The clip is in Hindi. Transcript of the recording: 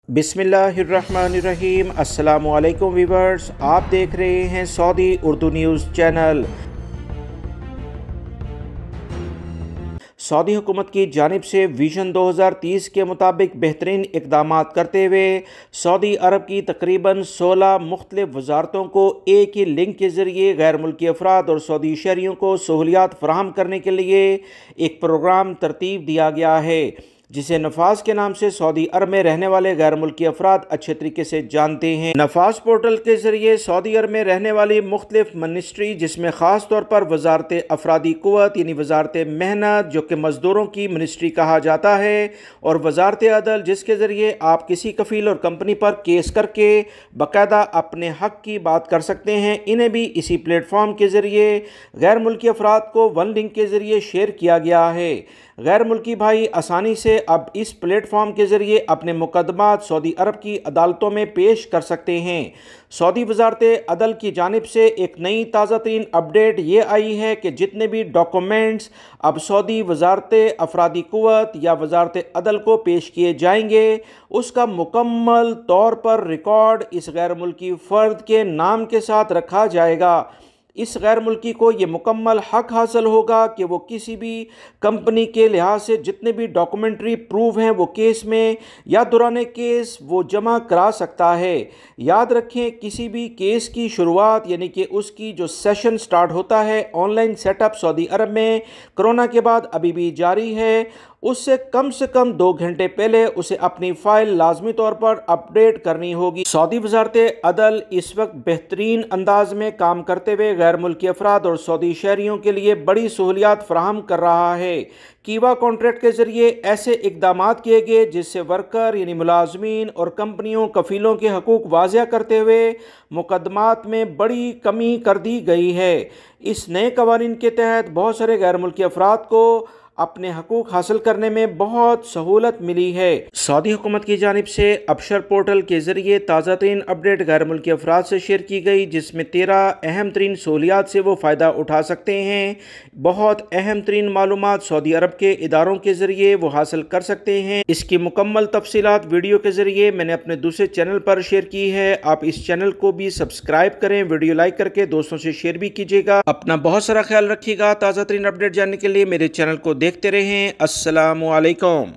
बिस्मिल्लाहिर्रहमानिर्रहीम। अस्सलामुअलैकुम वीवर्स, आप देख रहे हैं Saudi Urdu news channel. Saudi हुकूमत की जानिब से विजन 2030 के मुताबिक बेहतरीन इकदाम करते हुए सऊदी अरब की तकरीबन 16 मुख्तलिफ वजारतों को एक ही लिंक के ज़रिए गैर मुल्की अफराद और सऊदी शहरियों को सहूलियात फराहम करने के लिए एक प्रोग्राम तरतीब दिया गया है, जिसे नफाज के नाम से सऊदी अरब में रहने वाले गैर मुल्की अफराद अच्छे तरीके से जानते हैं। नफाज पोर्टल के जरिए सऊदी अरब में रहने वाली मुख्तलिफ मिनिस्ट्री, जिसमें ख़ास तौर पर वजारत अफरादी क़ुव्वत यानी वजारत मेहनत, जो कि मज़दूरों की मिनिस्ट्री कहा जाता है, और वजारत अदल, जिसके ज़रिए आप किसी कफ़ील और कंपनी पर केस करके बाकायदा अपने हक़ की बात कर सकते हैं, इन्हें भी इसी प्लेटफॉर्म के ज़रिए गैर मुल्की अफराद को वन लिंक के ज़रिए शेयर किया गया है। गैर मुल्की भाई आसानी से अब इस प्लेटफॉर्म के ज़रिए अपने मुकदमात सऊदी अरब की अदालतों में पेश कर सकते हैं। सऊदी वजारत अदल की जानिब से एक नई ताज़ा तरीन अपडेट ये आई है कि जितने भी डॉक्यूमेंट्स अब सऊदी वजारत अफरादी क़ुव्वत या वजारत अदल को पेश किए जाएंगे, उसका मुकम्मल तौर पर रिकॉर्ड इस गैर मुल्की फ़र्द के नाम के साथ रखा जाएगा। इस गैर मुल्की को ये मुकम्मल हक़ हासिल होगा कि वो किसी भी कंपनी के लिहाज से जितने भी डॉक्यूमेंट्री प्रूफ हैं वो केस में या दौरान केस वो जमा करा सकता है। याद रखें, किसी भी केस की शुरुआत यानी कि उसकी जो सेशन स्टार्ट होता है, ऑनलाइन सेटअप सऊदी अरब में कोरोना के बाद अभी भी जारी है, उससे कम से कम 2 घंटे पहले उसे अपनी फ़ाइल लाजमी तौर पर अपडेट करनी होगी। सऊदी वजारत अदल इस वक्त बेहतरीन अंदाज में काम करते हुए गैर मुल्की अफराद और सऊदी शहरियों के लिए बड़ी सहूलियात फराहम कर रहा है। कीवा कॉन्ट्रैक्ट के ज़रिए ऐसे इकदाम किए गए जिससे वर्कर यानी मुलाजमीन और कंपनियों कफ़ीलों के हकूक़ वाज़िया करते हुए मुकदमात में बड़ी कमी कर दी गई है। इस नए कवानीन के तहत बहुत सारे गैर मुल्की अफराद को अपने हकूक़ हासिल करने में बहुत सहूलत मिली है। सऊदी हुकूमत की जानिब से अबशर पोर्टल के ज़रिए ताज़ा तरीन अपडेट गैर मुल्की अफराद से शेयर की गई, जिसमें 13 अहम तरीन सहूलियात से वो फ़ायदा उठा सकते हैं। बहुत अहम तरीन मालूमात सऊदी अरब के इदारों के ज़रिए वो हासिल कर सकते हैं। इसकी मुकम्मल तफसीलात वीडियो के ज़रिए मैंने अपने दूसरे चैनल पर शेयर की है। आप इस चैनल को भी सब्सक्राइब करें, वीडियो लाइक करके दोस्तों से शेयर भी कीजिएगा। अपना बहुत सारा ख्याल रखिएगा। ताज़ा तरीन अपडेट जानने के लिए मेरे चैनल को देखते रहें। अस्सलामु अलैकुम।